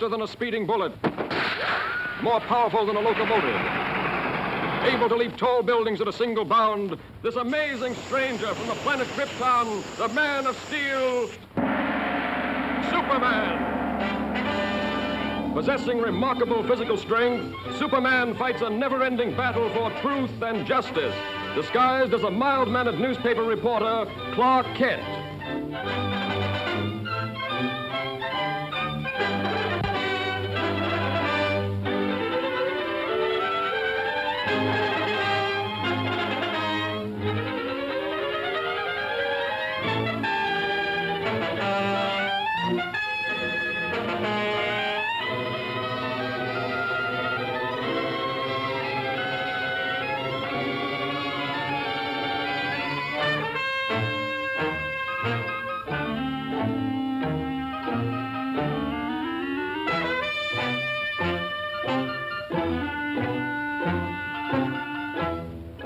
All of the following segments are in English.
faster than a speeding bullet, more powerful than a locomotive, able to leap tall buildings at a single bound, this amazing stranger from the planet Krypton, the Man of Steel, Superman. Possessing remarkable physical strength, Superman fights a never-ending battle for truth and justice, disguised as a mild-mannered newspaper reporter, Clark Kent.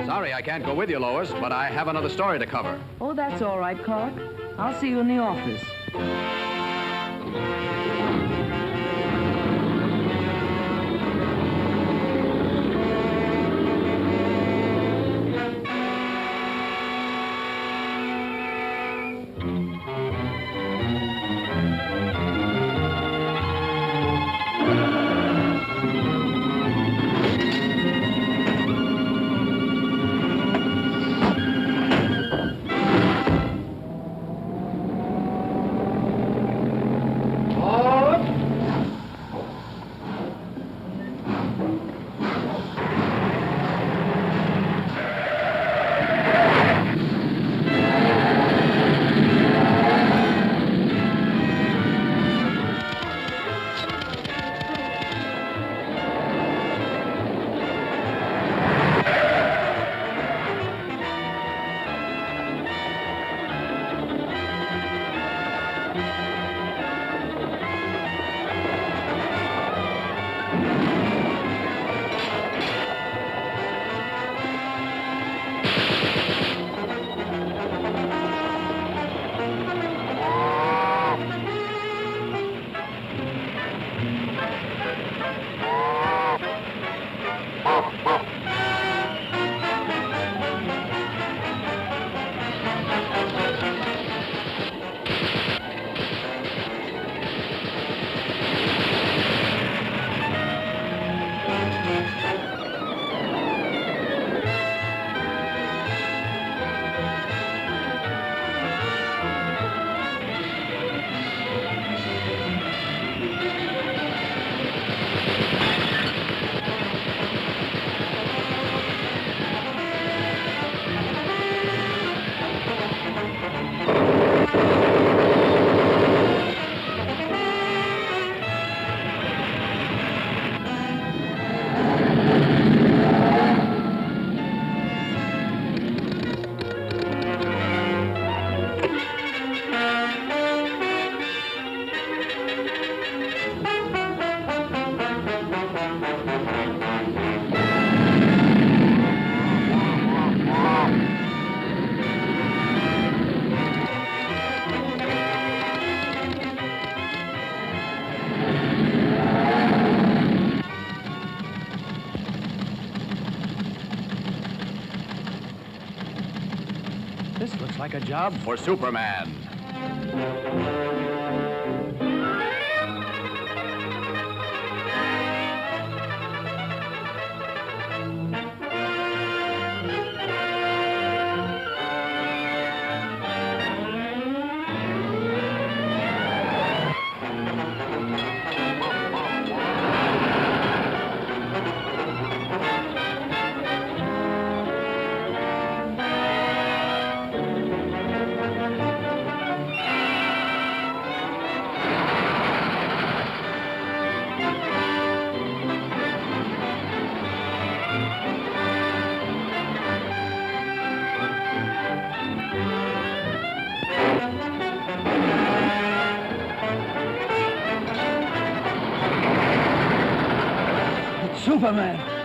Sorry I can't go with you, Lois, but I have another story to cover. Oh, that's all right, Clark. I'll see you in the office. This looks like a job for Superman. Superman!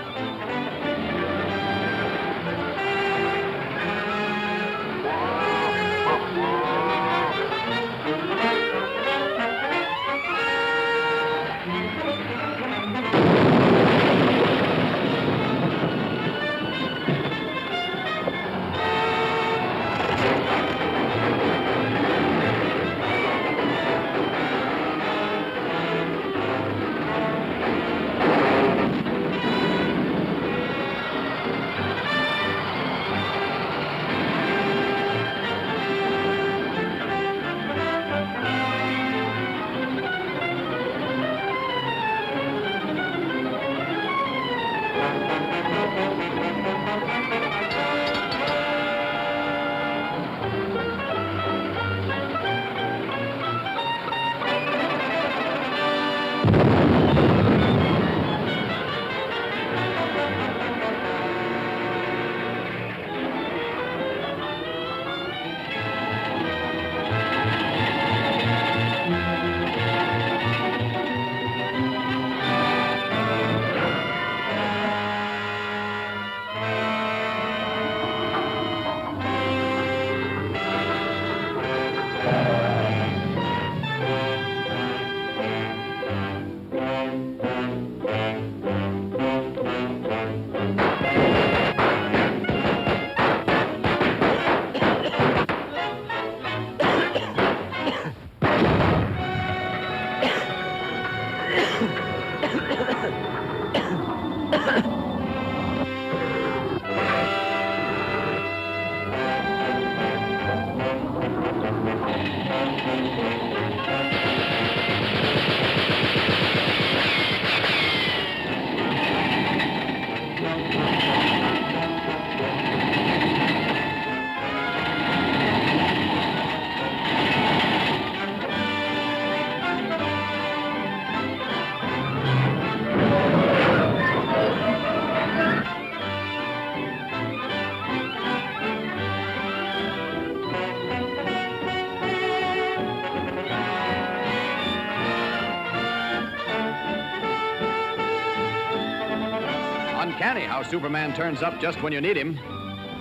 Uncanny how Superman turns up just when you need him.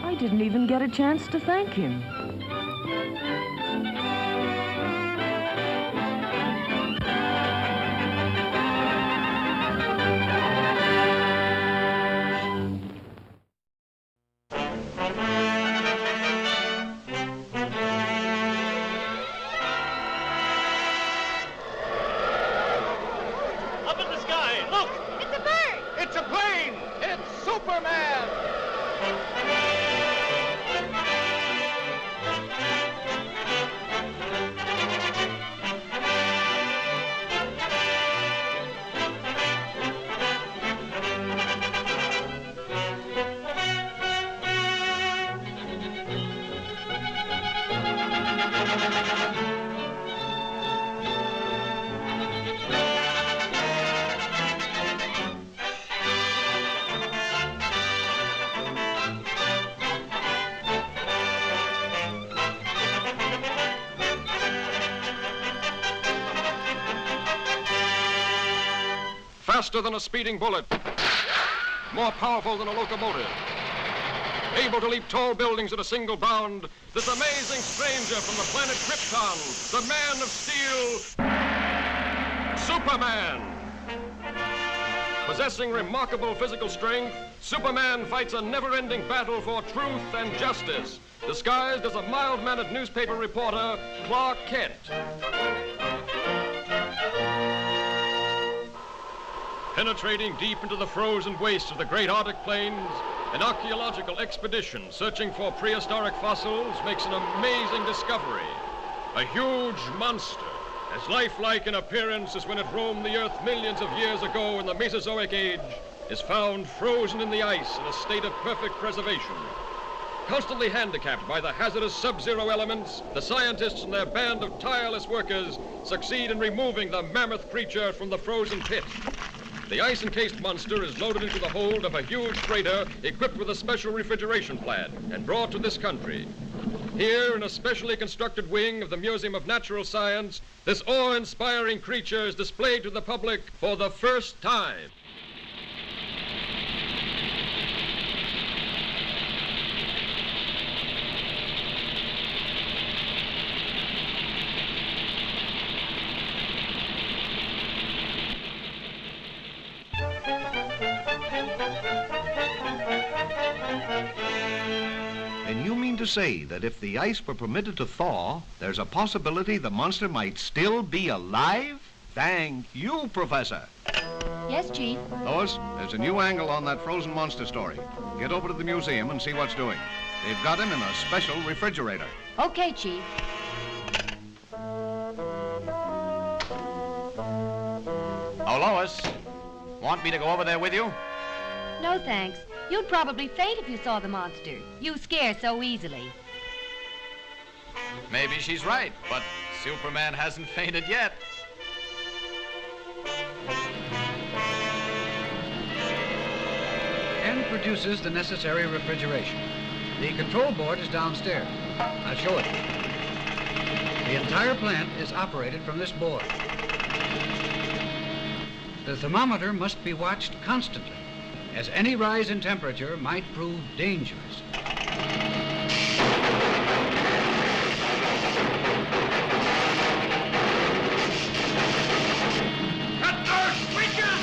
I didn't even get a chance to thank him. Up in the sky, look! It's a bird! It's a plane! It's Superman! Faster than a speeding bullet, more powerful than a locomotive, able to leap tall buildings at a single bound, this amazing stranger from the planet Krypton, the Man of Steel, Superman. Possessing remarkable physical strength, Superman fights a never-ending battle for truth and justice, disguised as a mild-mannered newspaper reporter, Clark Kent. Penetrating deep into the frozen wastes of the great Arctic plains, an archaeological expedition searching for prehistoric fossils makes an amazing discovery. A huge monster, as lifelike in appearance as when it roamed the Earth millions of years ago in the Mesozoic Age, is found frozen in the ice in a state of perfect preservation. Constantly handicapped by the hazardous sub-zero elements, the scientists and their band of tireless workers succeed in removing the mammoth creature from the frozen pit. The ice-encased monster is loaded into the hold of a huge freighter equipped with a special refrigeration plant and brought to this country. Here, in a specially constructed wing of the Museum of Natural Science, this awe-inspiring creature is displayed to the public for the first time. And you mean to say that if the ice were permitted to thaw, there's a possibility the monster might still be alive? Thank you, Professor. Yes, Chief. Lois, there's a new angle on that frozen monster story. Get over to the museum and see what's doing. They've got him in a special refrigerator. Okay, Chief. Oh, Lois, want me to go over there with you? No, thanks. You'd probably faint if you saw the monster. You scare so easily. Maybe she's right, but Superman hasn't fainted yet. And produces the necessary refrigeration. The control board is downstairs. I'll show it. The entire plant is operated from this board. The thermometer must be watched constantly, as any rise in temperature might prove dangerous. Cut those switches!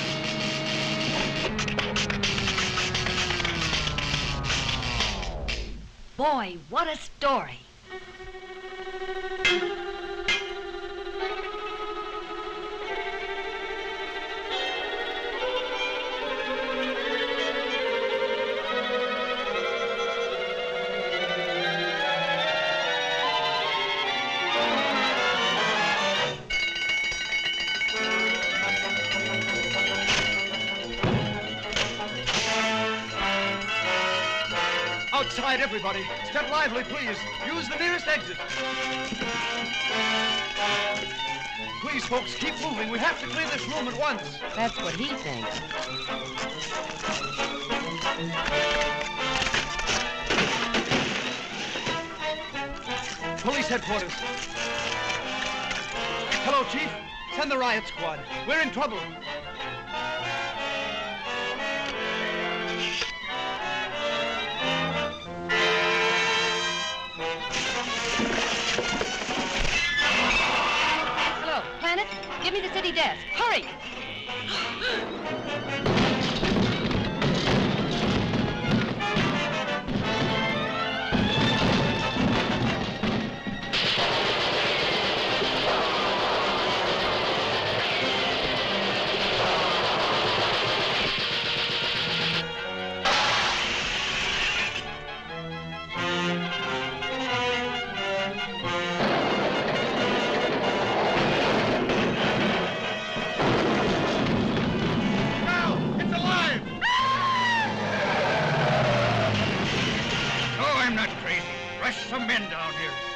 Boy, what a story. Outside, everybody. Step lively, please. Use the nearest exit. Please, folks, keep moving. We have to clear this room at once. That's what he thinks. Police headquarters. Hello, Chief. Send the riot squad. We're in trouble. Hello, Planet. Give me the city desk. Hurry!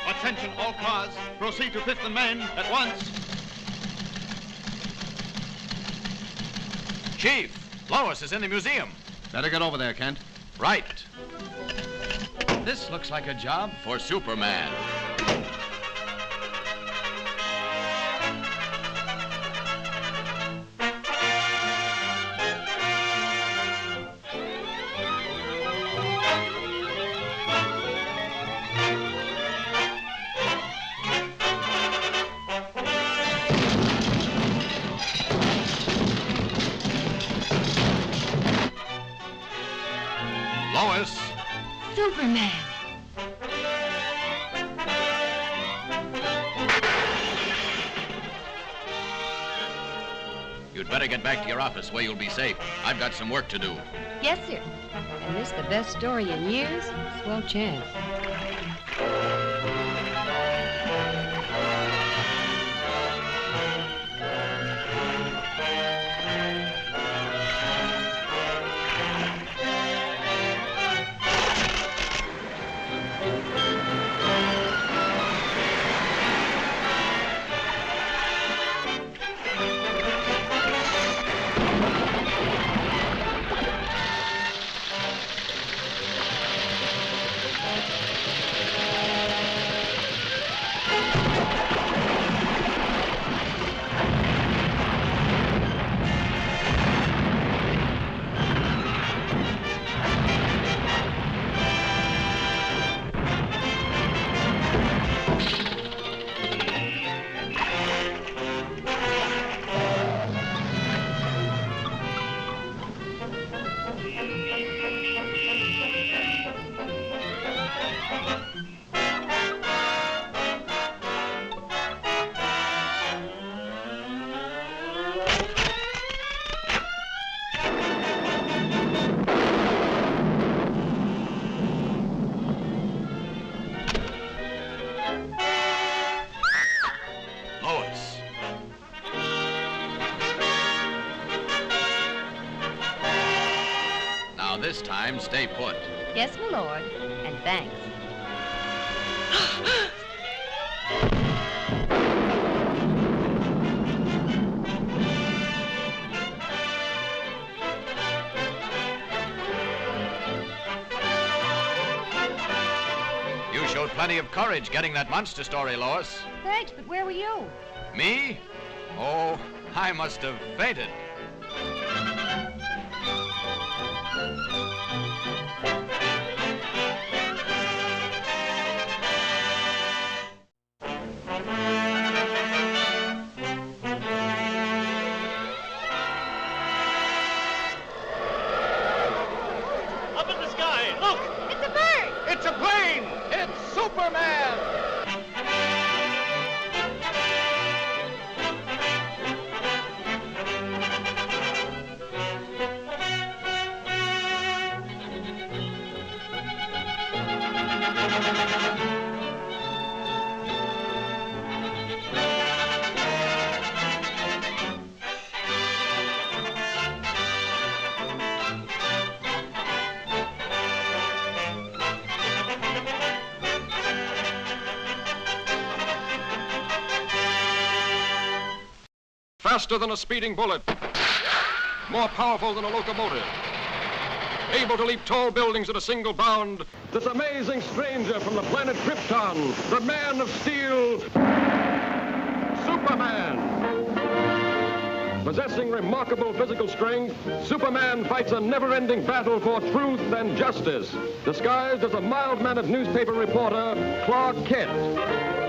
Attention, all cars. Proceed to 5th and Main at once. Chief, Lois is in the museum. Better get over there, Kent. Right. This looks like a job For Superman. Lois. Superman. You'd better get back to your office where you'll be safe. I've got some work to do. Yes, sir. And this the best story in years? Swell chance. Lois. Now this time, stay put. Yes, my lord. And thanks. You showed plenty of courage getting that monster story, Lois. Thanks, but where were you? Me? Oh, I must have fainted. Up in the sky, look! It's a bird! It's a plane! It's Superman! faster than a speeding bullet, more powerful than a locomotive, able to leap tall buildings at a single bound, this amazing stranger from the planet Krypton, the Man of Steel, Superman. Possessing remarkable physical strength, Superman fights a never-ending battle for truth and justice, disguised as a mild-mannered newspaper reporter, Clark Kent.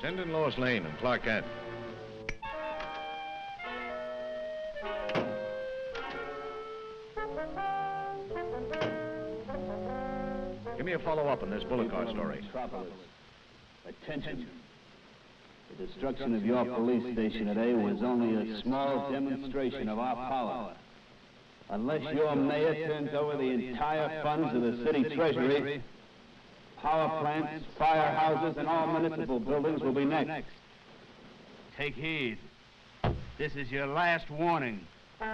Send in Lois Lane and Clark Kent. Give me a follow-up on this bullet car story. Attention. The destruction of your police station today was only a small demonstration of our power. Unless your mayor turns over the entire funds of the city treasury, power plants, firehouses, and all municipal buildings will be next. Take heed. This is your last warning. What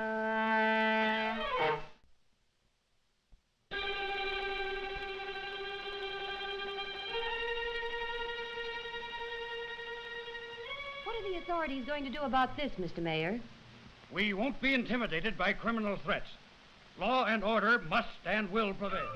are the authorities going to do about this, Mr. Mayor? We won't be intimidated by criminal threats. Law and order must and will prevail.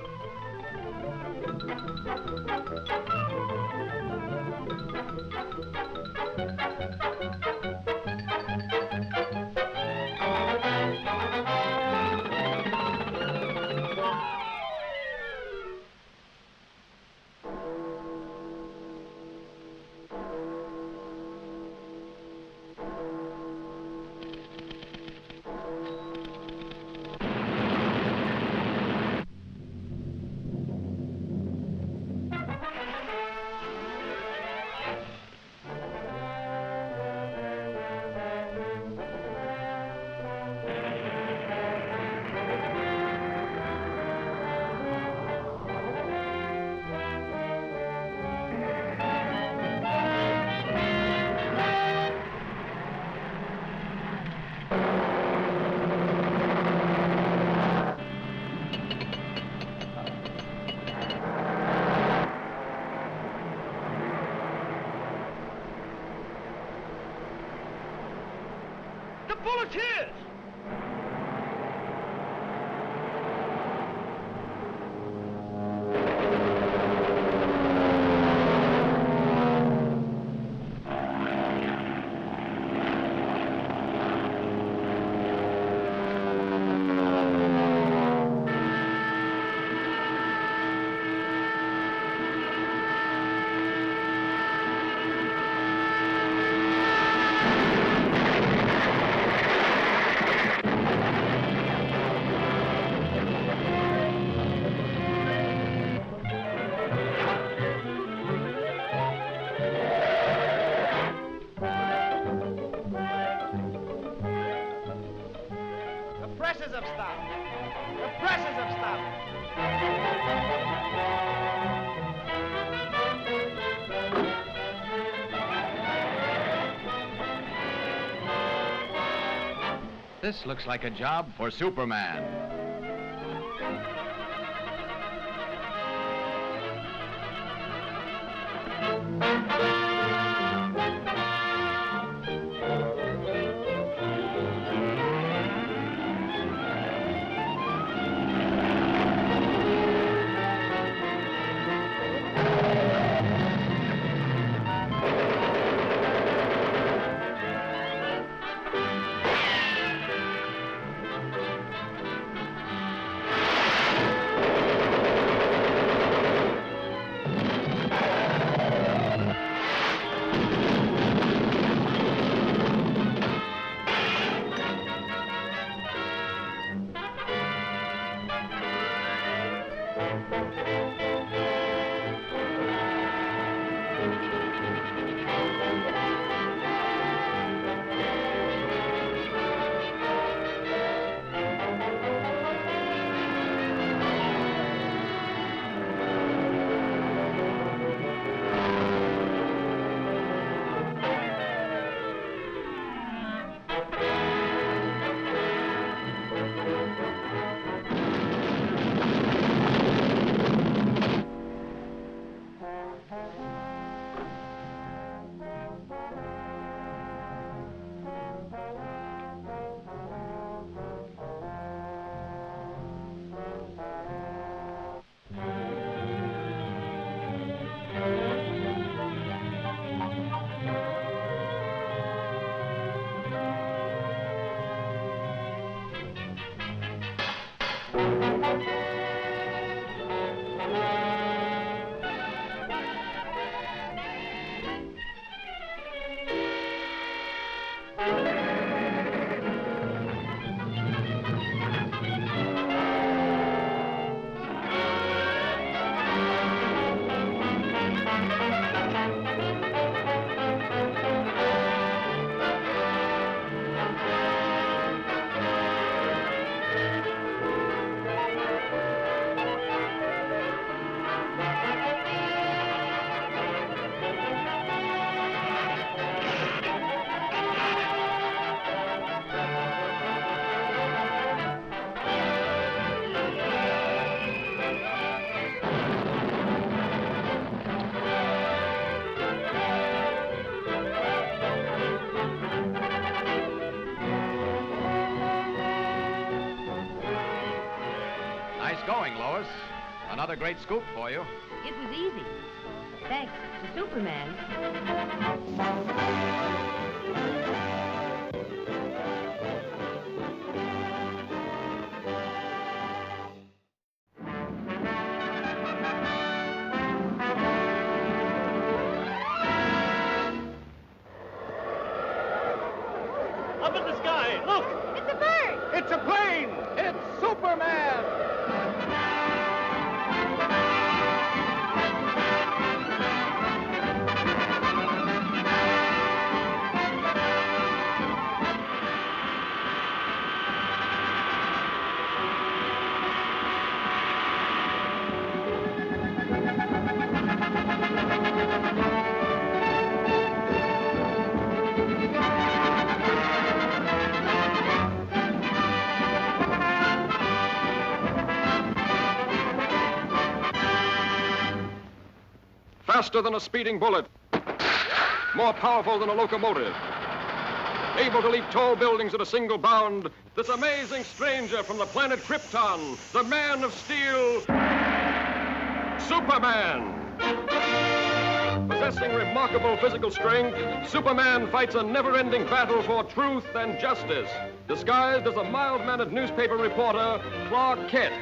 Volunteers! presses have stopped. The presses have stopped. This looks like a job for Superman. Going, Lois. Another great scoop for you. It was easy. Thanks to Superman. Up in the sky, look! It's a bird! It's a plane! It's Superman! Faster than a speeding bullet, more powerful than a locomotive, able to leap tall buildings at a single bound, this amazing stranger from the planet Krypton, the Man of Steel, Superman. Possessing remarkable physical strength, Superman fights a never-ending battle for truth and justice, disguised as a mild-mannered newspaper reporter, Clark Kent.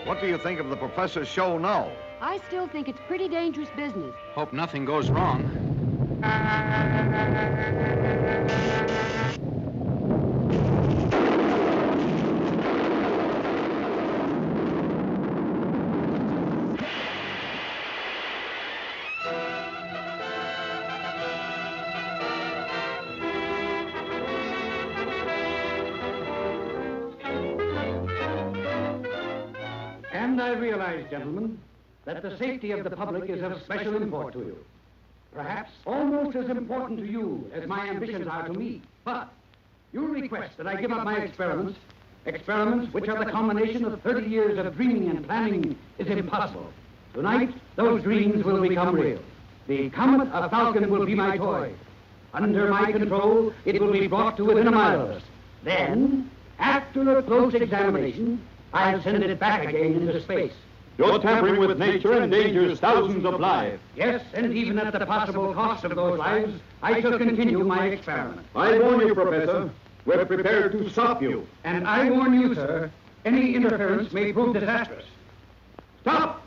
What do you think of the professor's show now? I still think it's pretty dangerous business. Hope nothing goes wrong. And I realize, gentlemen, that the safety of the public is of special import to you. Perhaps almost as important to you as my ambitions are to me. But you request that I give up my experiments, experiments which are the combination of 30 years of dreaming and planning is impossible. Tonight, those dreams will become real. The comet, a falcon, will be my toy. Under my control, it will be brought to within a mile of us. Then, after a close examination, I'll send it back again into space. Your tampering with nature endangers thousands of lives. Yes, and even at the possible cost of those lives, I shall continue my experiment. I warn you, Professor, we're prepared to stop you. And I warn you, sir, any interference may prove disastrous. Stop!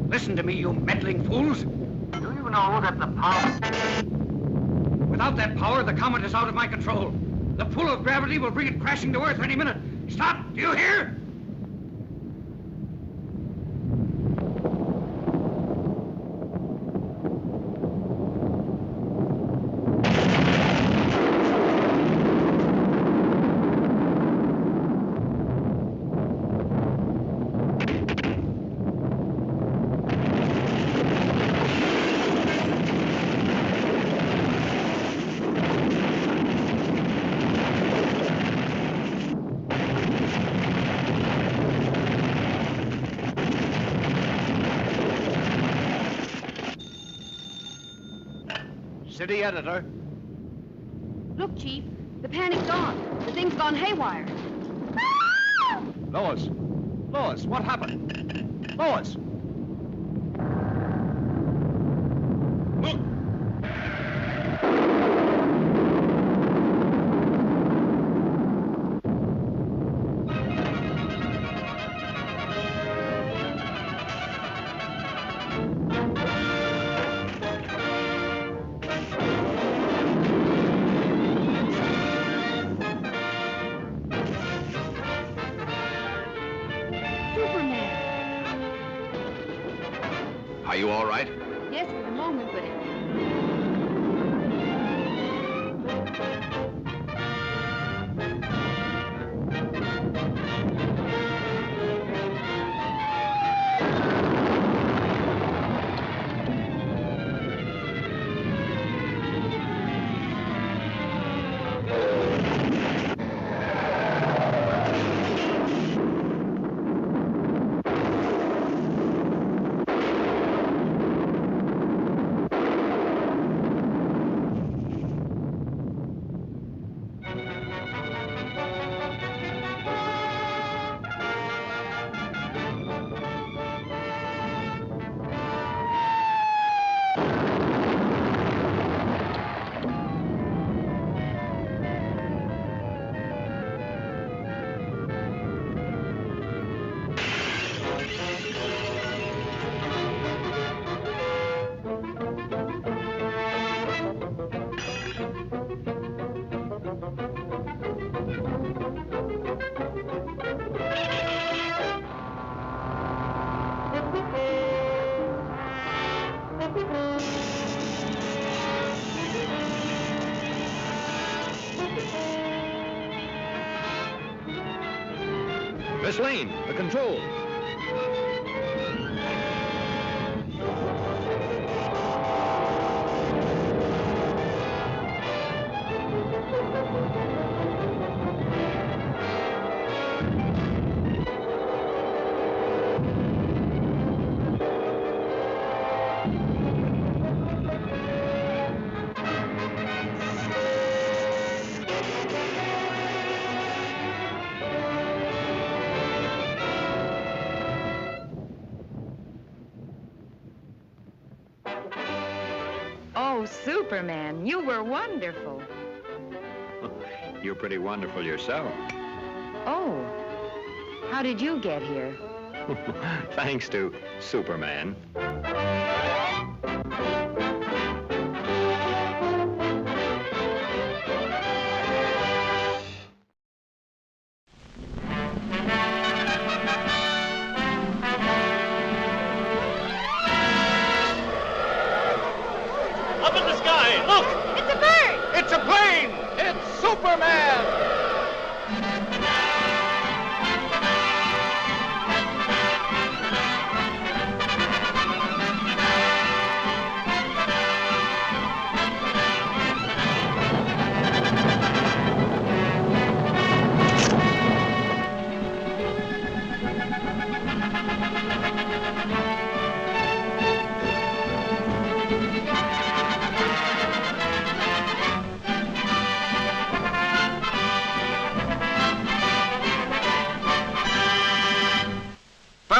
Listen to me, you meddling fools. Do you know that the power... Without that power, the comet is out of my control. The pull of gravity will bring it crashing to Earth any minute. Stop! Do you hear? City editor. Look, Chief, the panic's on. The thing's gone haywire. Lois. Lois, what happened? Lois! Look! Are you all right? Yes, for the moment, but Miss Lane, the control. Oh, Superman, you were wonderful. You're pretty wonderful yourself. Oh, how did you get here? Thanks to Superman.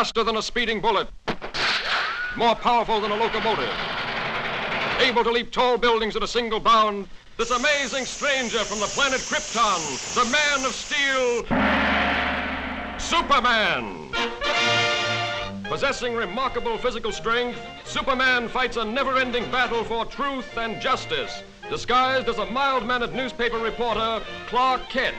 faster than a speeding bullet, more powerful than a locomotive, able to leap tall buildings at a single bound, this amazing stranger from the planet Krypton, the Man of Steel, Superman. Possessing remarkable physical strength, Superman fights a never-ending battle for truth and justice, disguised as a mild-mannered newspaper reporter, Clark Kent.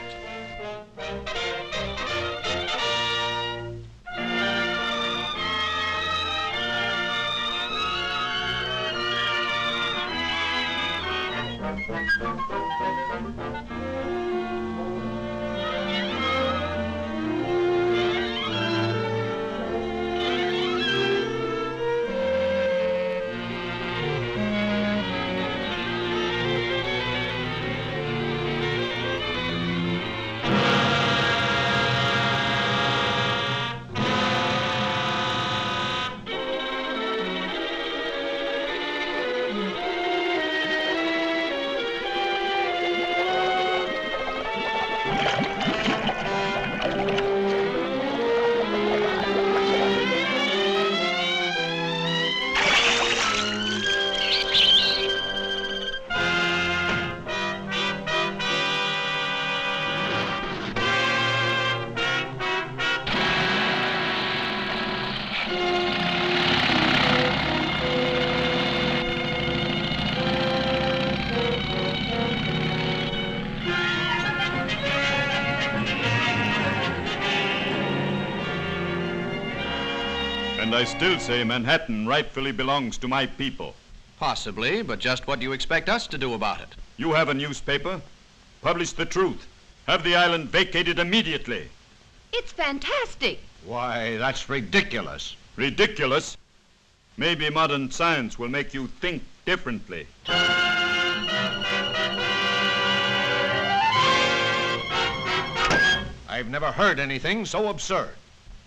And I still say Manhattan rightfully belongs to my people. Possibly, but just what do you expect us to do about it? You have a newspaper. Publish the truth. Have the island vacated immediately. It's fantastic. Why, that's ridiculous. Ridiculous? Maybe modern science will make you think differently. I've never heard anything so absurd.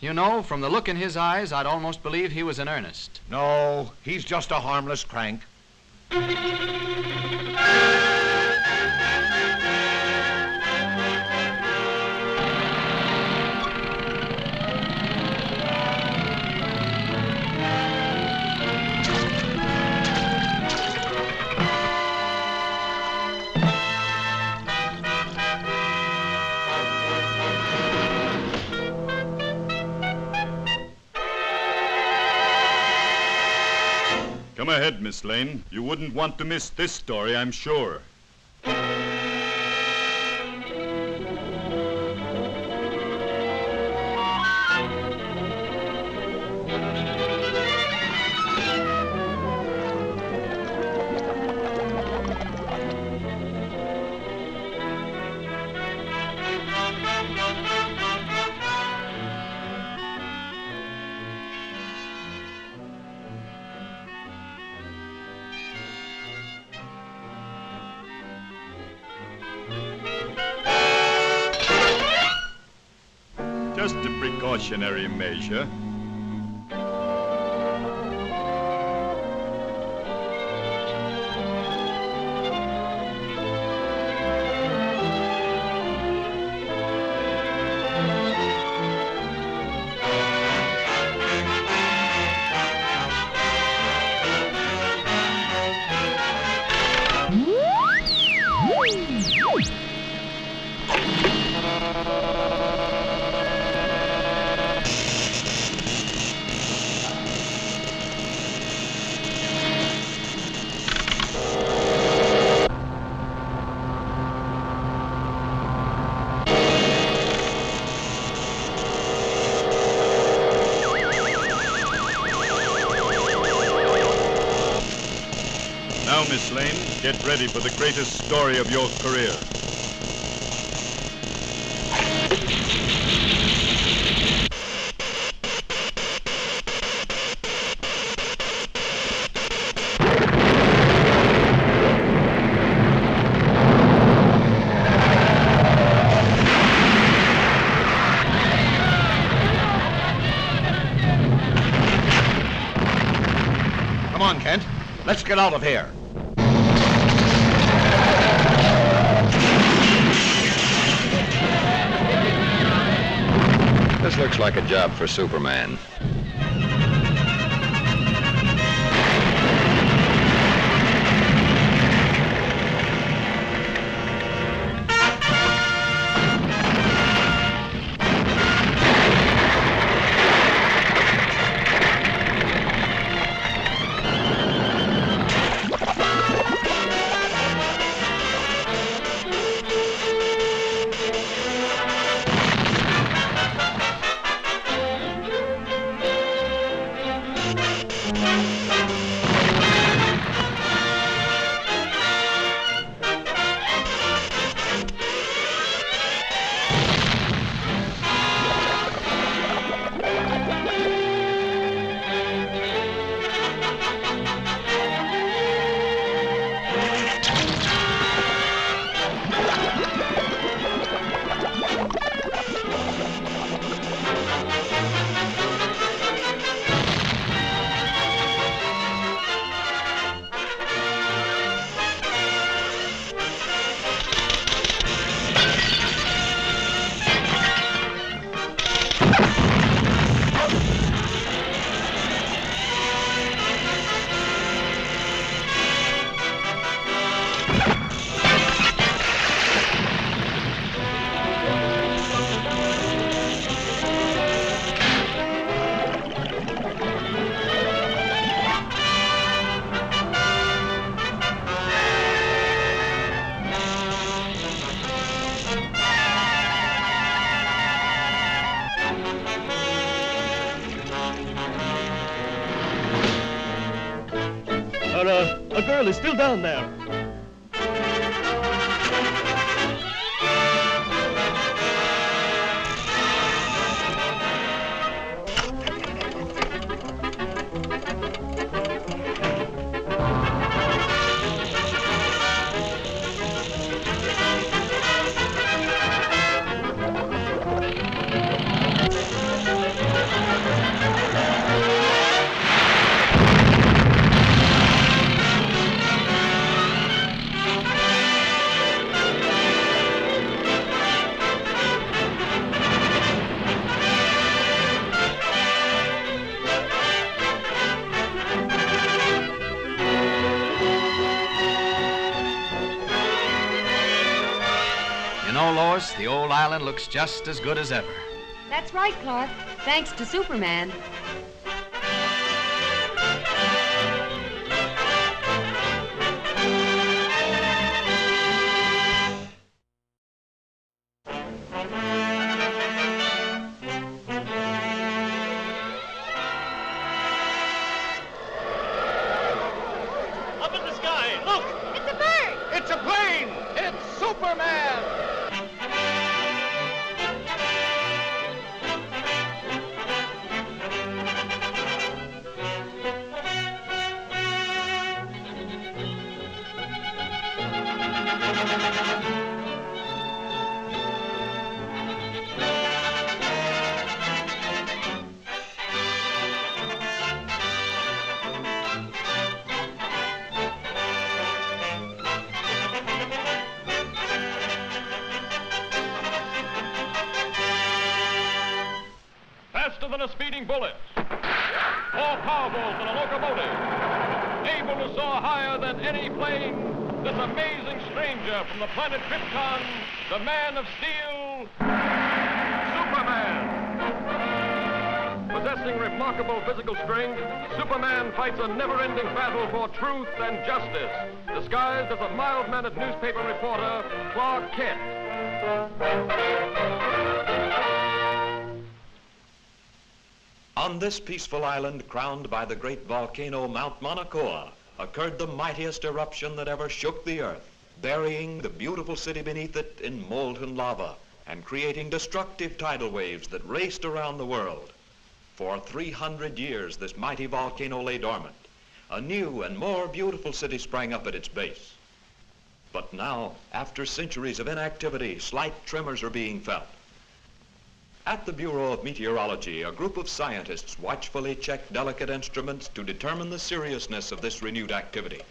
You know, from the look in his eyes, I'd almost believe he was in earnest. No, he's just a harmless crank. Come ahead, Miss Lane. You wouldn't want to miss this story, I'm sure. Just a precautionary measure. Now, Miss Lane, get ready for the greatest story of your career. Come on, Kent. Let's get out of here. This looks like a job for Superman. A girl is still down there. You know, Lois, the old island looks just as good as ever. That's right, Clark. Thanks to Superman. Up in the sky, look! It's a bird! It's a plane! It's Superman! Faster than a speeding bullet, more powerful than a locomotive, able to soar higher than any plane, this amazing stranger from the planet Krypton, the Man of Steel, Superman. Possessing remarkable physical strength, Superman fights a never-ending battle for truth and justice, disguised as a mild-mannered newspaper reporter, Clark Kent. On this peaceful island crowned by the great volcano Mount Mauna Kea occurred the mightiest eruption that ever shook the earth, burying the beautiful city beneath it in molten lava and creating destructive tidal waves that raced around the world. For 300 years, this mighty volcano lay dormant. A new and more beautiful city sprang up at its base. But now, after centuries of inactivity, slight tremors are being felt. At the Bureau of Meteorology, a group of scientists watchfully check delicate instruments to determine the seriousness of this renewed activity.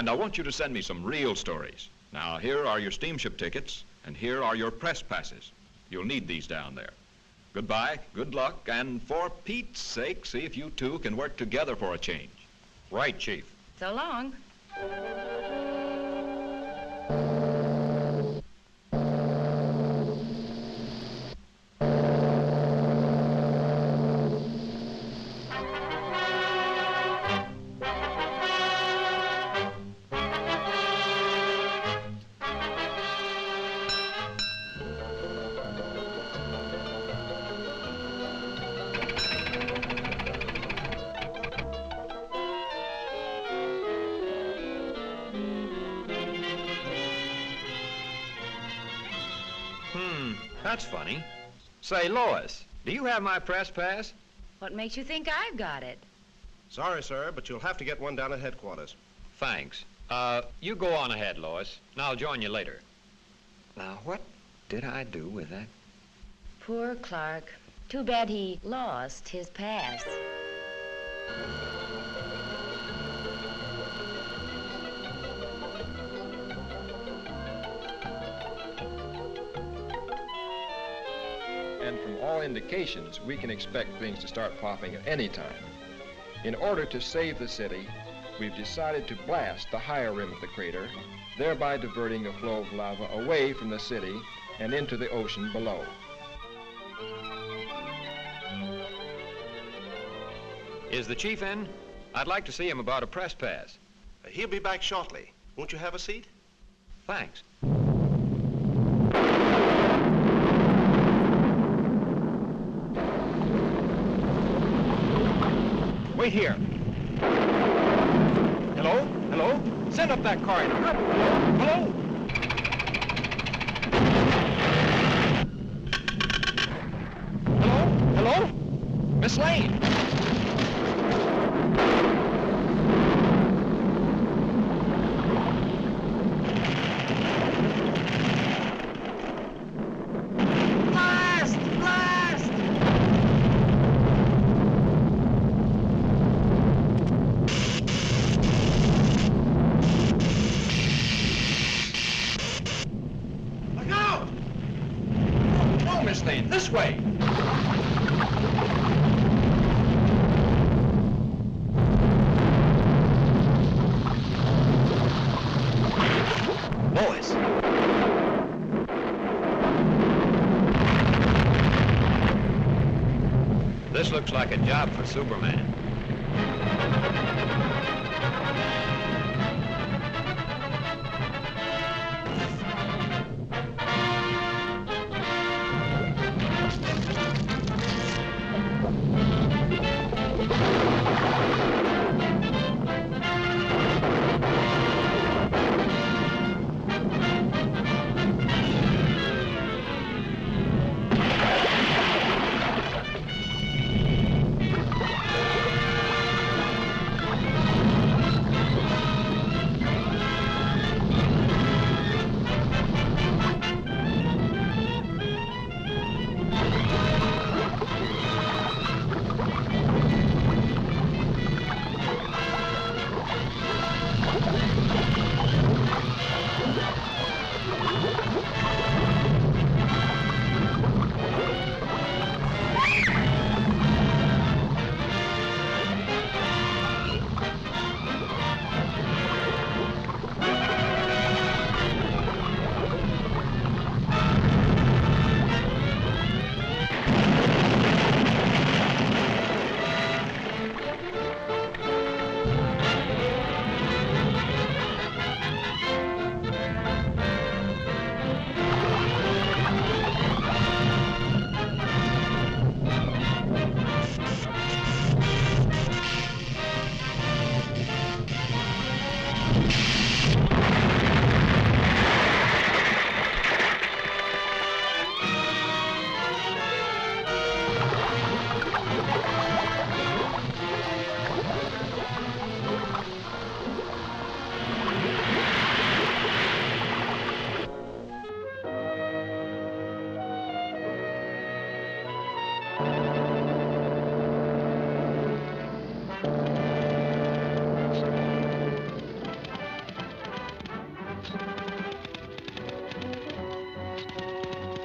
And I want you to send me some real stories. Now, here are your steamship tickets, and here are your press passes. You'll need these down there. Goodbye, good luck, and for Pete's sake, see if you two can work together for a change. Right, Chief. So long. That's funny. Say, Lois, do you have my press pass? What makes you think I've got it? Sorry, sir, but you'll have to get one down at headquarters. Thanks. You go on ahead, Lois, and I'll join you later. Now, what did I do with that? Poor Clark. Too bad he lost his pass. And from all indications, we can expect things to start popping at any time. In order to save the city, we've decided to blast the higher rim of the crater, thereby diverting the flow of lava away from the city and into the ocean below. Is the chief in? I'd like to see him about a press pass. He'll be back shortly. Won't you have a seat? Thanks. Wait here. Hello? Hello? Send up that car in a hurry. Hello? Hello? Hello? Miss Lane? This way! Lois! This looks like a job for Superman.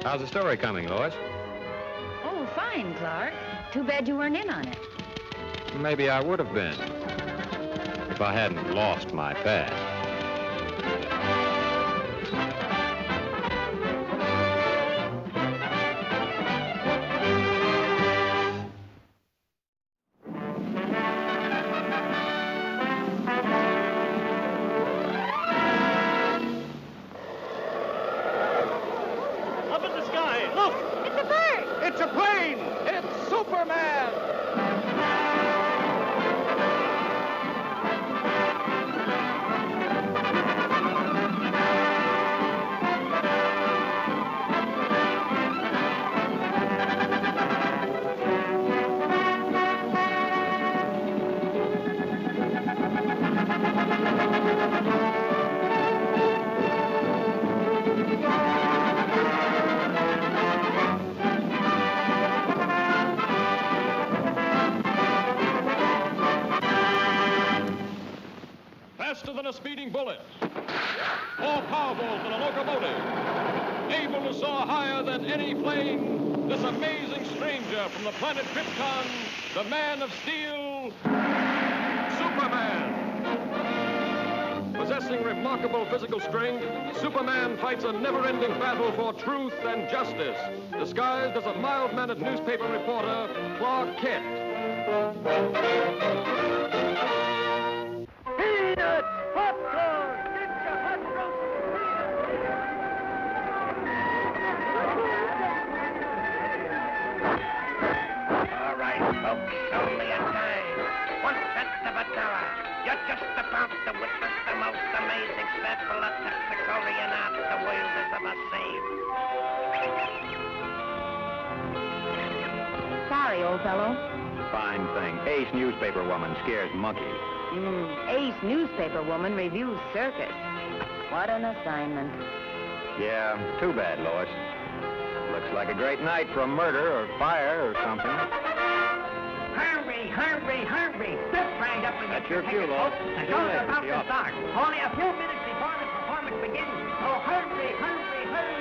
How's the story coming, Lois? Oh, fine, Clark. Too bad you weren't in on it. Maybe I would have been if I hadn't lost my pad. Up in the sky, look! It's a bird! It's a plane! It's Superman! Faster than a speeding bullet, more powerful than a locomotive, able to soar higher than any plane, this amazing stranger from the planet Krypton, the Man of Steel, Superman. Possessing remarkable physical strength, Superman fights a never-ending battle for truth and justice, disguised as a mild-mannered newspaper reporter, Clark Kent. Peanuts! Popcorn! Get your hot All right, folks, only a time. 1/10 of a dollar. You're just about to witness the most amazing sample of Texicorian art the world has ever seen. Sorry, old fellow. Fine thing. Ace newspaper woman scares monkeys. Ace newspaper woman reviews circus. What an assignment. Yeah, too bad, Lois. Looks like a great night for a murder or fire or something. Hurry, hurry, hurry. Step right up and That's get your your cue, ticket, Lois. folks. The Too show's late. about Be to off. start. Only a few minutes before the performance begins. So hurry, hurry, hurry.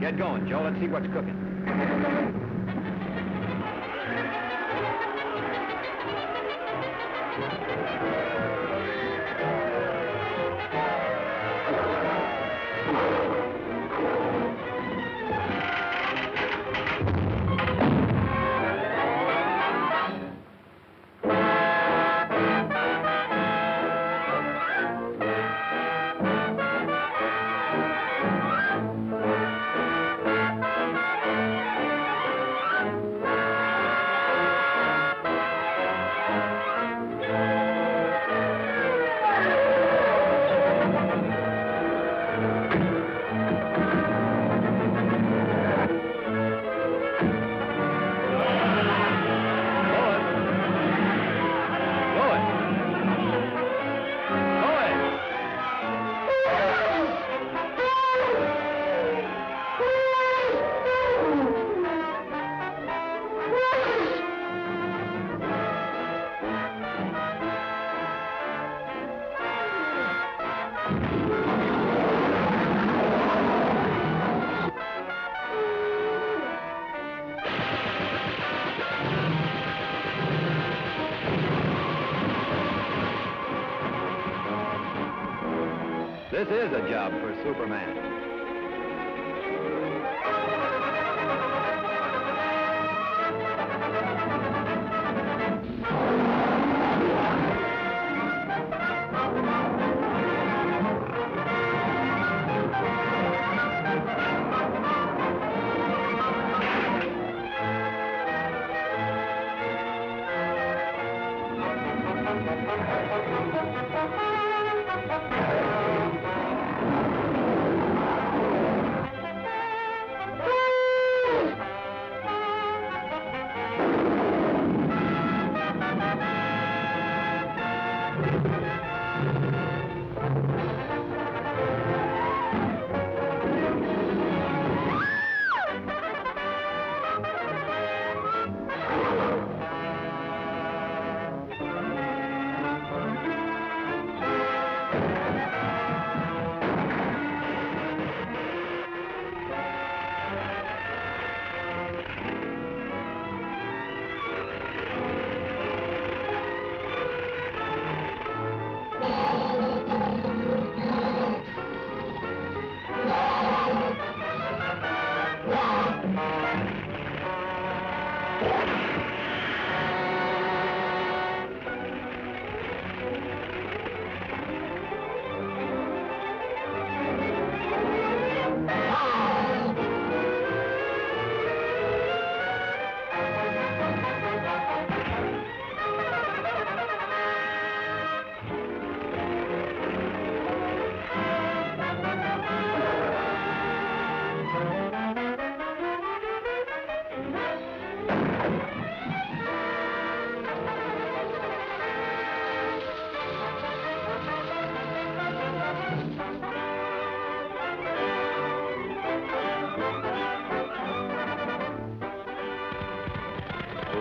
Get going, Joe. Let's see what's cooking. This is a job for Superman.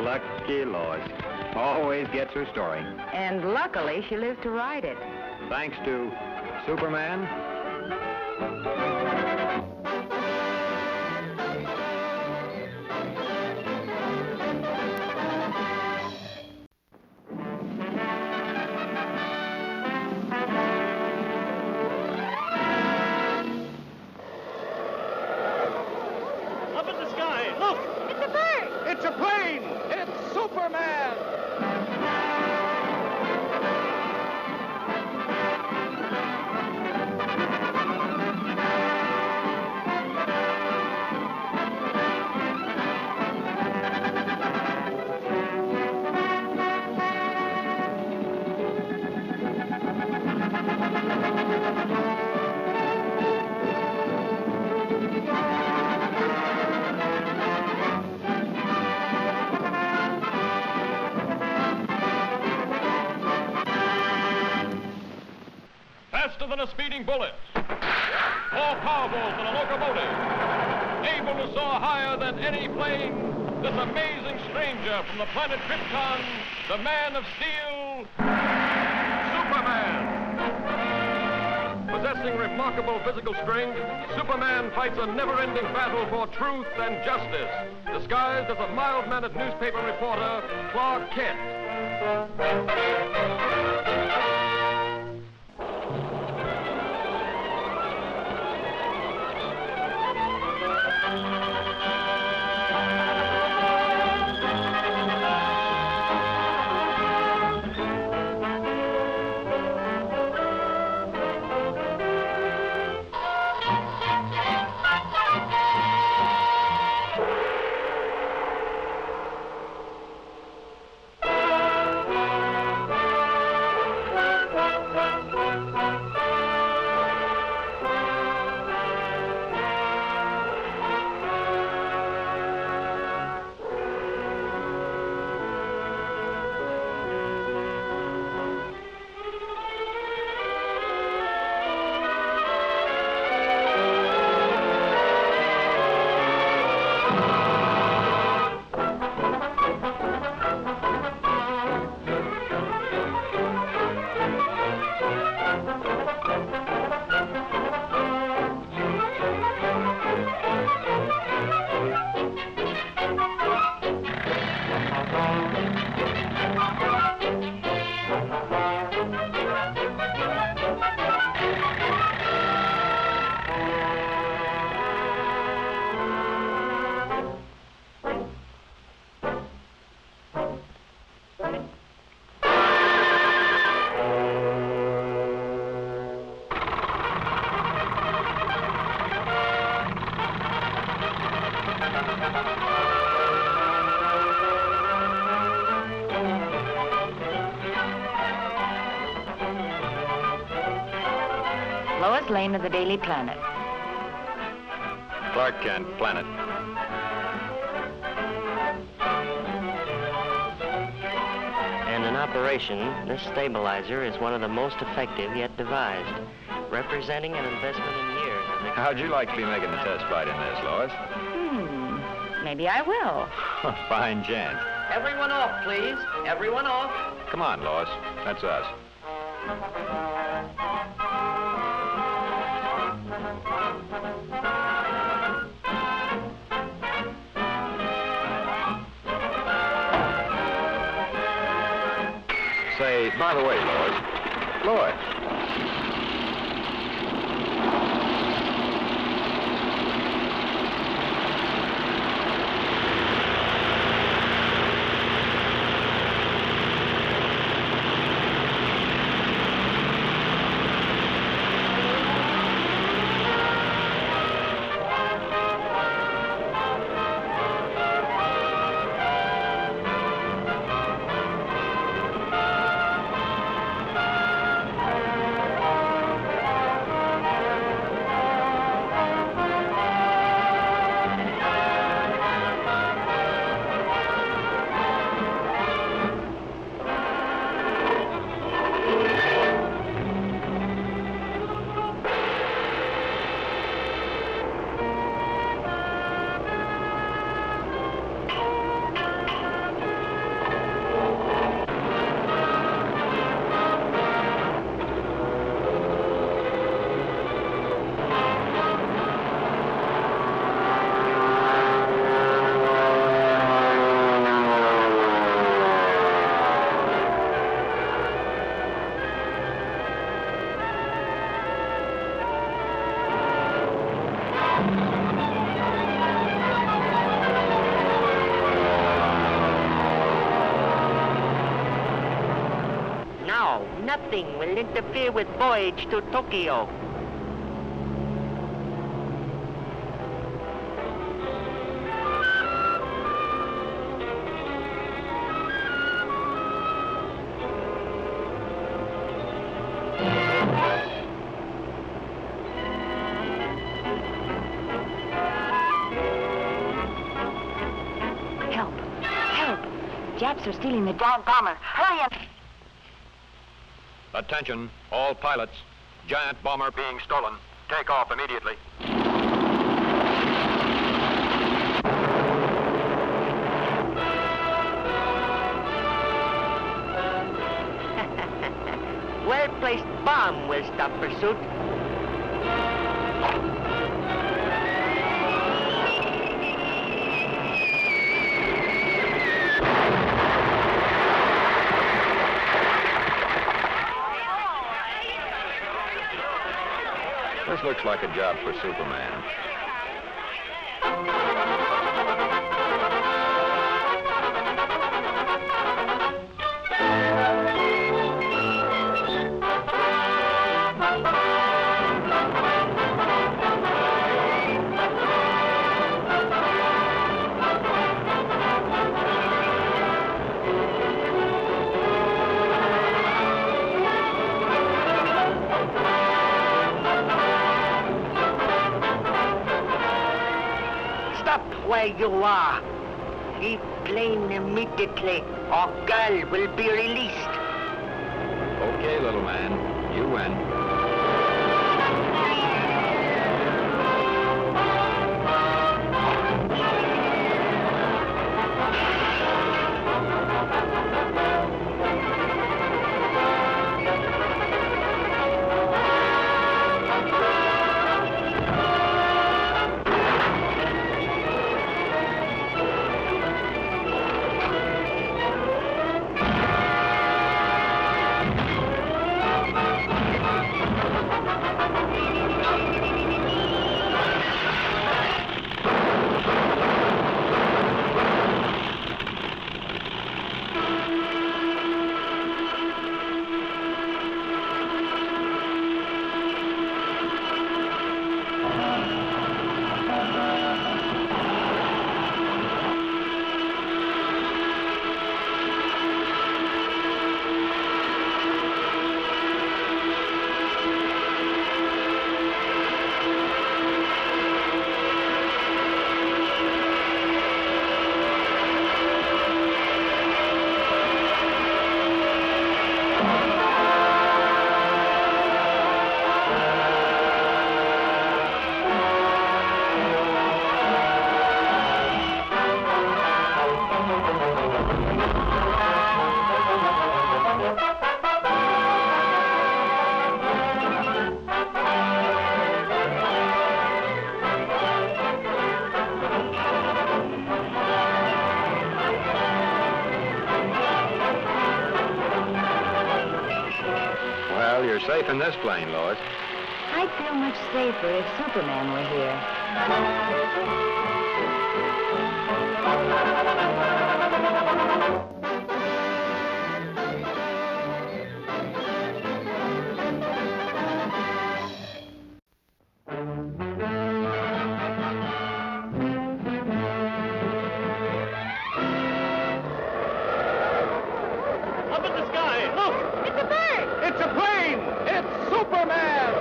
Lucky Lois. Always gets her story. And luckily, she lives to write it. Thanks to Superman. Up in the sky, look! It's a bird! It's a plane! It's Superman! Faster than a speeding bullet, more powerful than a locomotive, able to soar higher than any plane, this amazing stranger from the planet Krypton, the Man of Steel, Superman. Possessing remarkable physical strength, Superman fights a never-ending battle for truth and justice, disguised as a mild-mannered newspaper reporter, Clark Kent. 4th lane of the Daily Planet. Clark Kent, Planet. And in operation, this stabilizer is one of the most effective yet devised, representing an investment in years. How'd you like to be making the test flight in this, Lois? Maybe I will. Fine chance. Everyone off, please. Everyone off. Come on, Lois. That's us. Say, by the way, Lois. Lois. Nothing will interfere with voyage to Tokyo. Help! Help! Japs are stealing the giant bomber. Hurry up! Attention, all pilots. Giant bomber being stolen. Take off immediately. Well-placed bomb will stop pursuit. This looks like a job for Superman. Where you are. Leave plane immediately, or girl will be released. Okay, little man. You win. safe in this plane, Lois. I'd feel much safer if Superman were here. Up in the sky, look! It's a bird! It's a plane! It's Superman!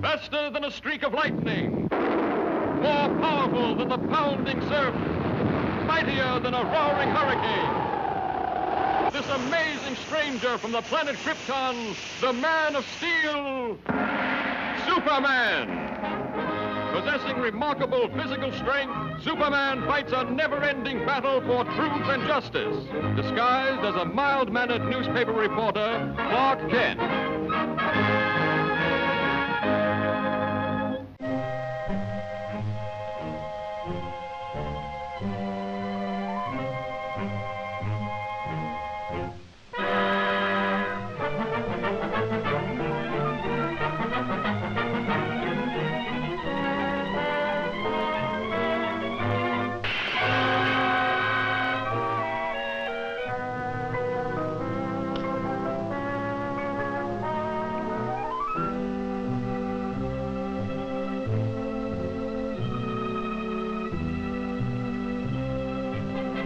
Faster than a streak of lightning, more powerful than the pounding surf, mightier than a roaring hurricane. This amazing stranger from the planet Krypton, the Man of Steel, Superman. Possessing remarkable physical strength, Superman fights a never-ending battle for truth and justice, disguised as a mild-mannered newspaper reporter, Clark Kent.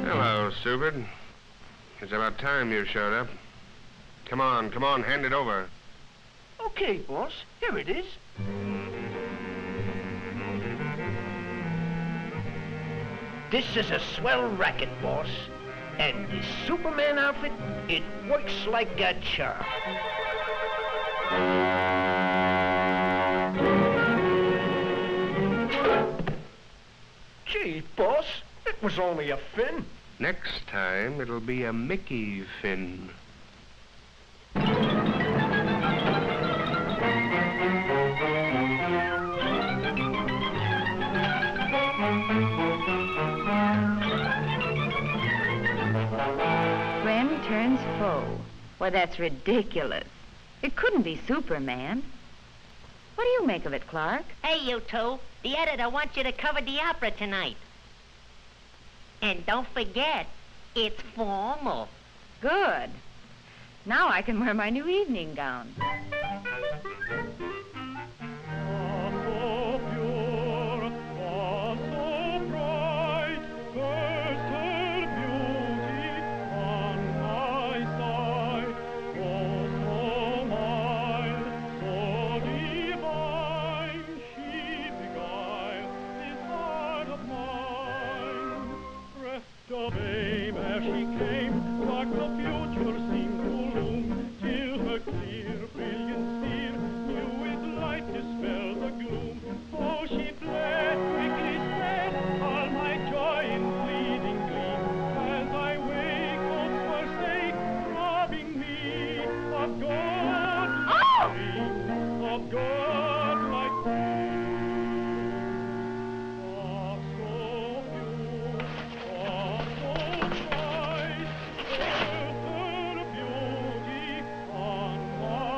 Hello, Super. It's about time you showed up. Come on, hand it over. Okay, boss. Here it is. This is a swell racket, boss. And this Superman outfit, it works like a charm. Gee, boss, it was only a fin. Next time, it'll be a Mickey fin. Friend turns foe. Why, that's ridiculous. It couldn't be Superman. What do you make of it, Clark? Hey, you two. The editor wants you to cover the opera tonight. And don't forget, it's formal. Good. Now I can wear my new evening gown.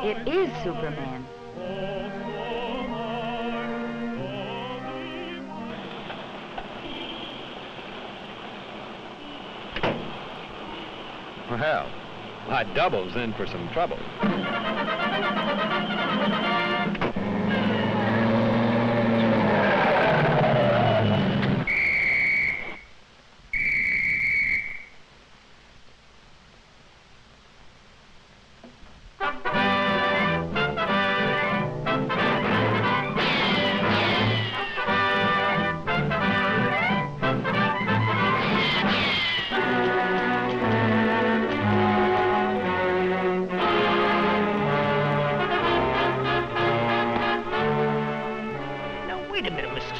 It is Superman. Well, my double's in for some trouble.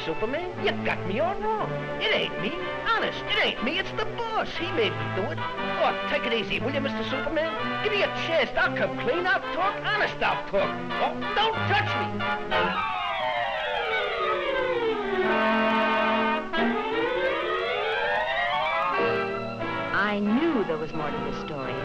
Superman. You got me all wrong. It ain't me. Honest, it ain't me. It's the boss. He made me do it. Oh, take it easy, will you, Mr. Superman? Give me a chance. I'll come clean. I'll talk. Honest, I'll talk. Oh, don't touch me. I knew there was more to the story.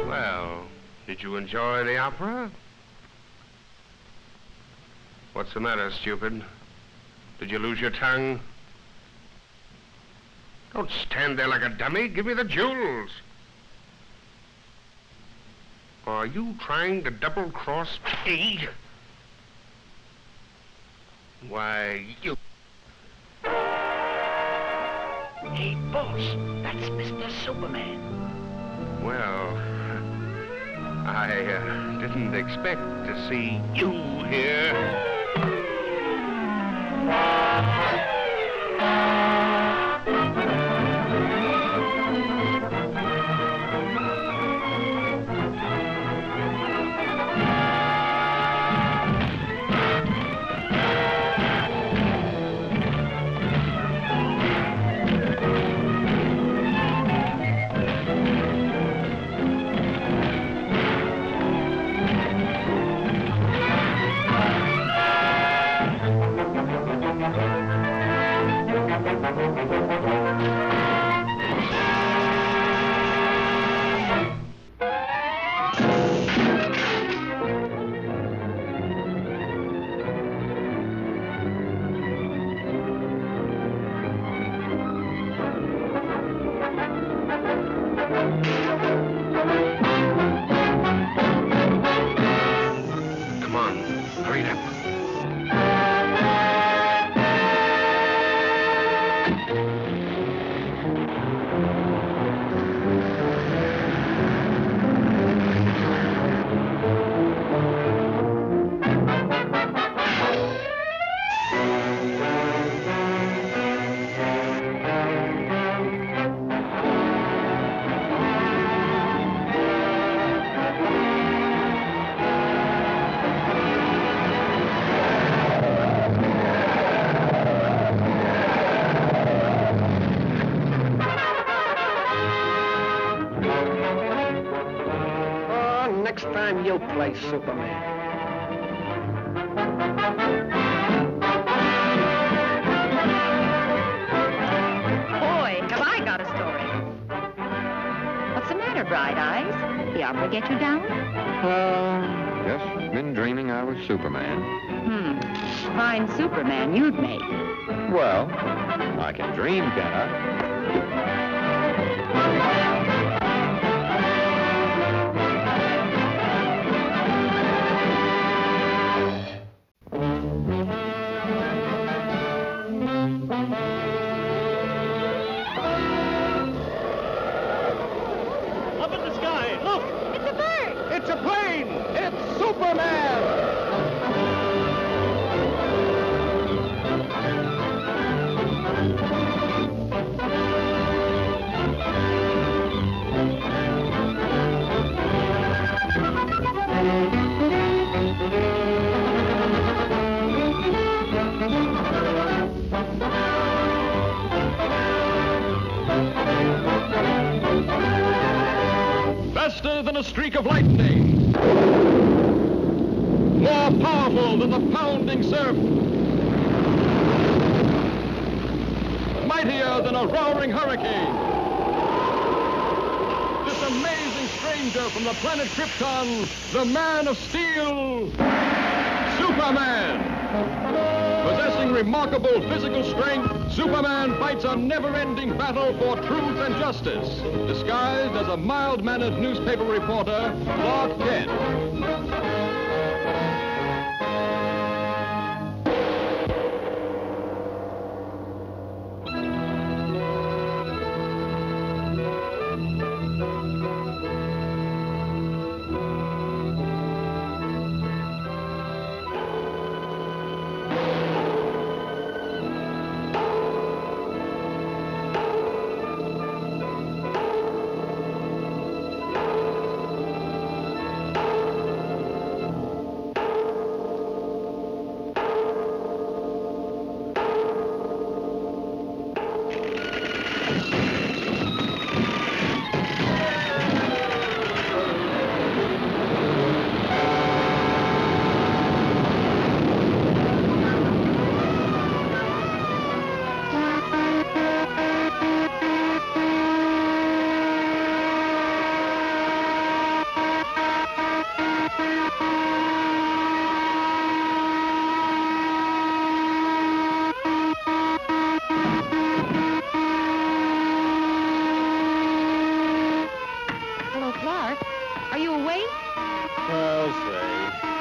Well, did you enjoy the opera? What's the matter, stupid? Did you lose your tongue? Don't stand there like a dummy. Give me the jewels. Are you trying to double-cross me? Why, you... Hey, boss, that's Mr. Superman. Well, I didn't expect to see you here. Come on, hurry it up. Next time you'll play Superman. Boy, have I got a story. What's the matter, Bright Eyes? The opera get you down? Just been dreaming I was Superman. Fine Superman you'd make. Well, I can dream, can I? Up in the sky, look! It's a bird! It's a plane! It's Superman! Faster than a streak of lightning. More powerful than the pounding surf. Mightier than a roaring hurricane. This amazing stranger from the planet Krypton, the Man of Steel, Superman. Possessing remarkable physical strength, Superman fights a never-ending battle for truth and justice, disguised as a mild-mannered newspaper reporter, Clark Kent.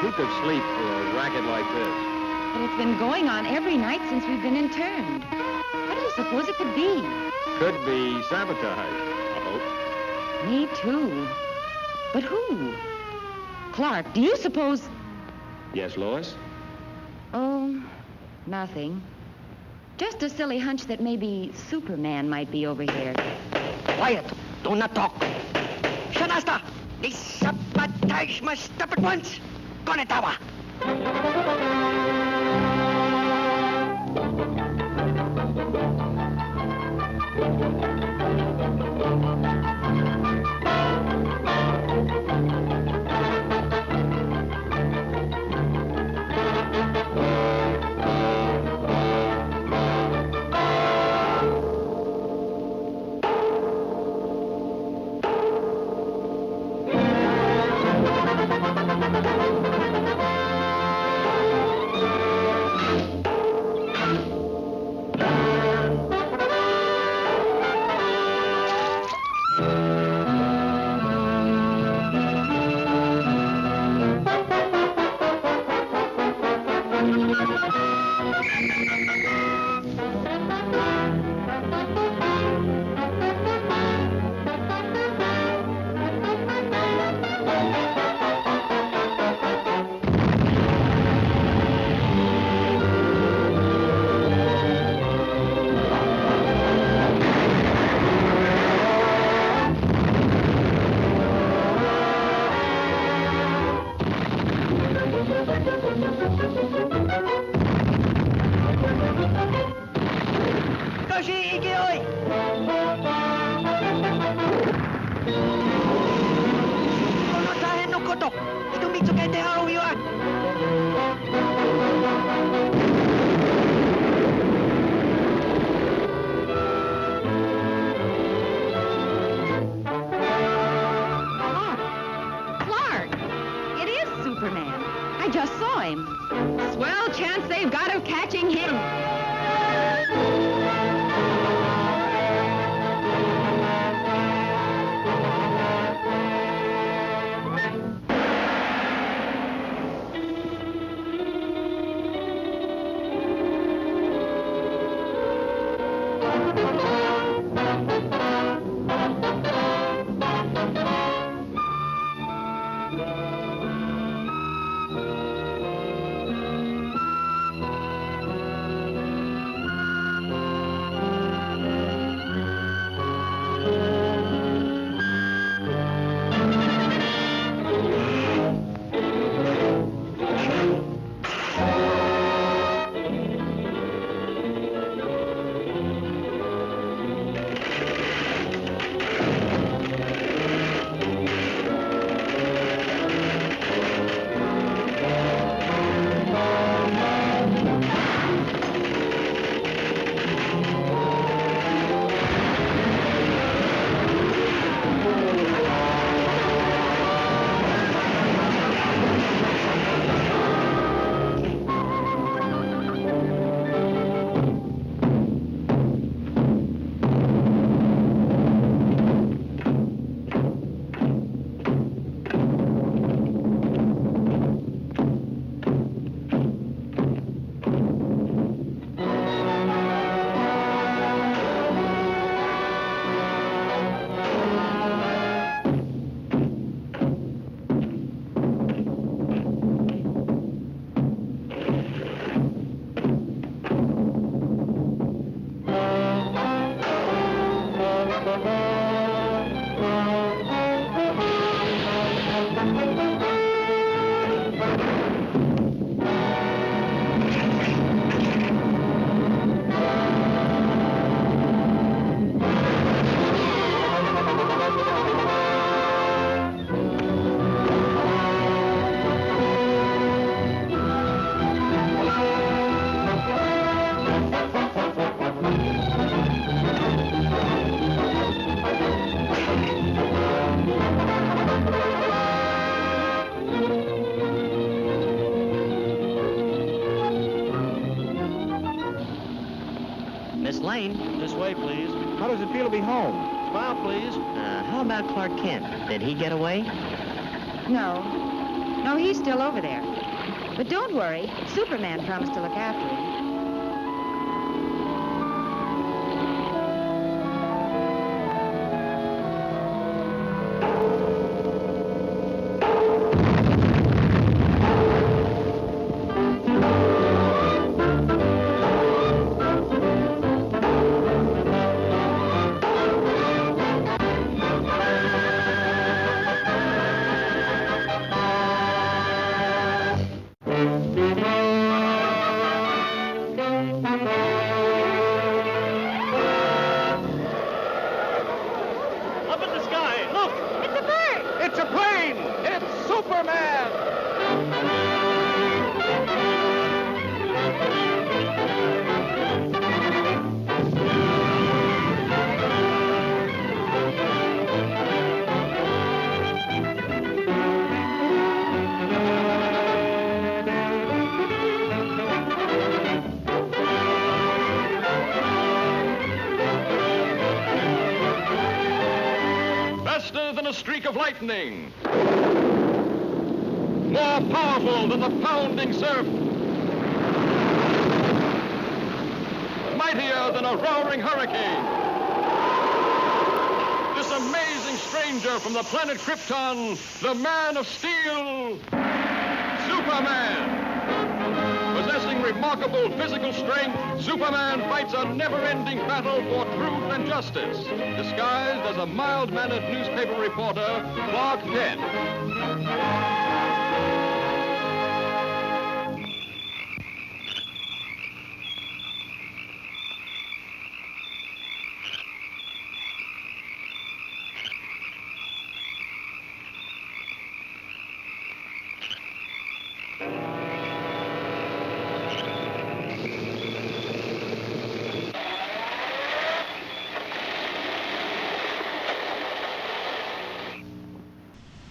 Who could sleep through a racket like this? But it's been going on every night since we've been interned. What do you suppose it could be? Could be sabotage, I hope. Me too. But who? Clark, do you suppose... Yes, Lois? Oh, nothing. Just a silly hunch that maybe Superman might be over here. Quiet. Do not talk. Shanasta! This sabotage must stop at once. Konetawa! Swell chance they've got of catching him. This way, please. How does it feel to be home? Smile, please. How about Clark Kent? Did he get away? No. No, he's still over there. But don't worry, Superman promised to look after him. Up in the sky, look! It's a bird! It's a plane! It's Superman! Faster than a streak of lightning. More powerful than the pounding surf. Mightier than a roaring hurricane. This amazing stranger from the planet Krypton, the Man of Steel, Superman. Possessing remarkable physical strength, Superman fights a never-ending battle for truth and justice, disguised as a mild-mannered newspaper reporter, Clark Kent.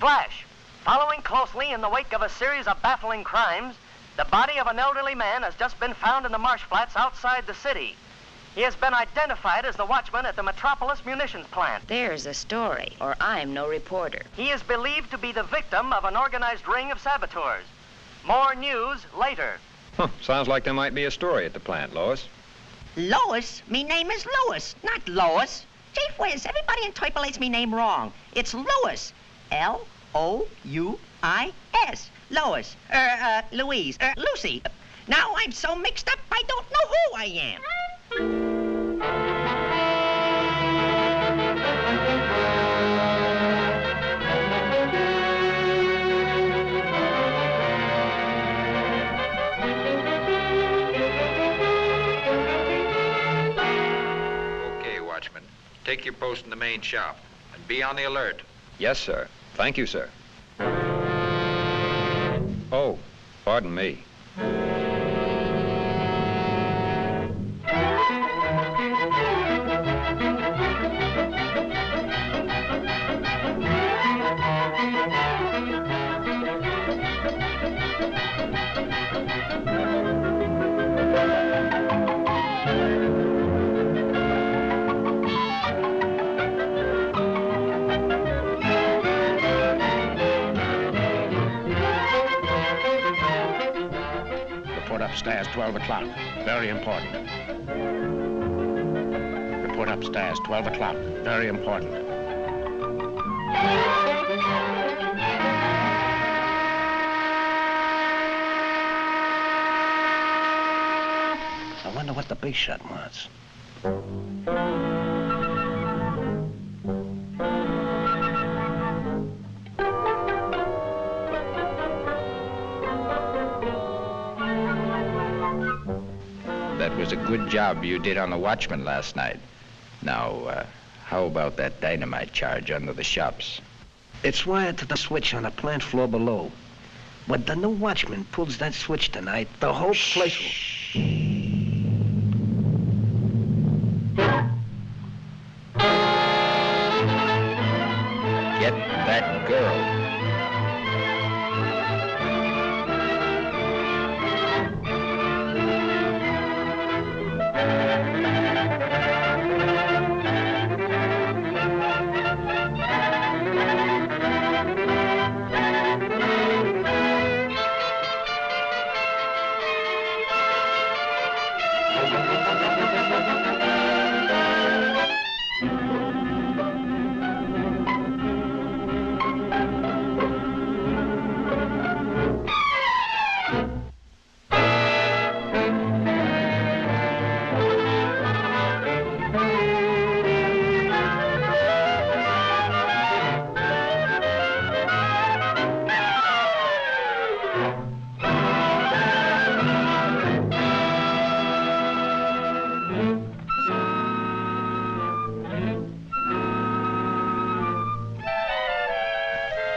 Flash, following closely in the wake of a series of baffling crimes, the body of an elderly man has just been found in the marsh flats outside the city. He has been identified as the watchman at the Metropolis munitions plant. There's a story, or I'm no reporter. He is believed to be the victim of an organized ring of saboteurs. More news later. Sounds like there might be a story at the plant, Lois. Lois? Me name is Louis, not Lois. Chief Whiz, everybody interpolates me name wrong. It's Louis. L-O-U-I-S. Lois. Louise. Lucy. Now I'm so mixed up, I don't know who I am. Okay, Watchman. Take your post in the main shop and be on the alert. Yes, sir. Thank you, sir. Oh, pardon me. Report upstairs, 12 o'clock. Very important. Report upstairs, 12 o'clock. Very important. I wonder what the big shot wants. That was a good job you did on the watchman last night. Now, how about that dynamite charge under the shops? It's wired to the switch on the plant floor below. When the new watchman pulls that switch tonight, the whole place will... Get that girl.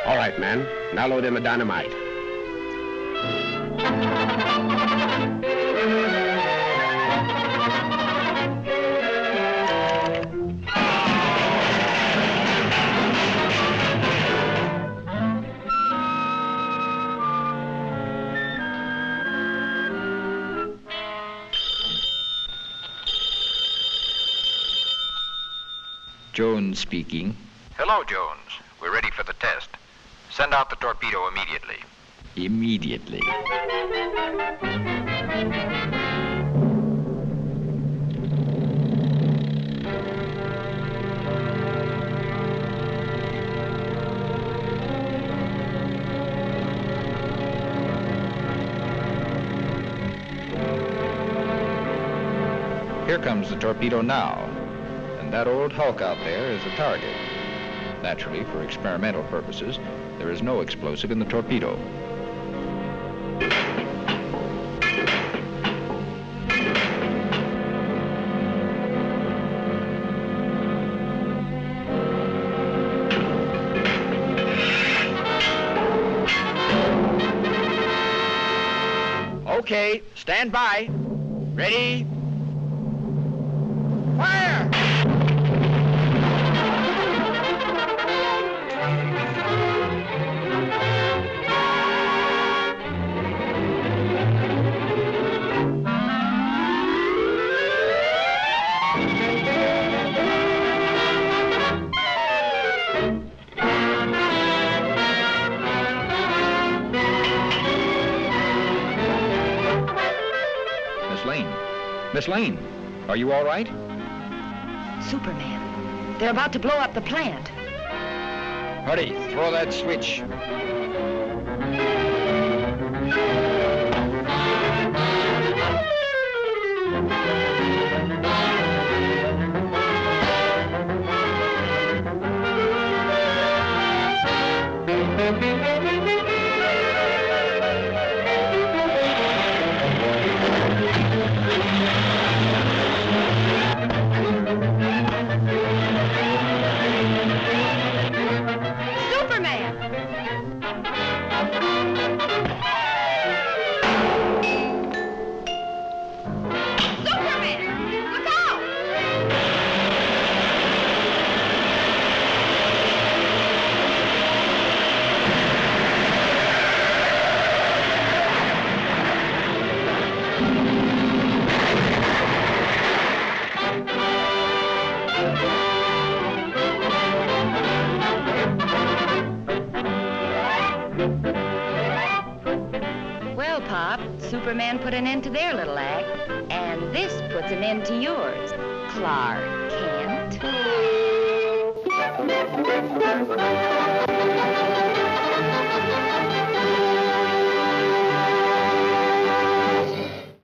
All right, man. Now load in the dynamite. Jones speaking. Hello, Jones. We're ready for the test. Send out the torpedo immediately. Immediately. Here comes the torpedo now. That old hulk out there is the target. Naturally, for experimental purposes, there is no explosive in the torpedo. Okay, stand by. Ready? Fire! Miss Lane, are you all right? Superman. They're about to blow up the plant. Hurry, throw that switch. Superman put an end to their little act, and this puts an end to yours, Clark Kent.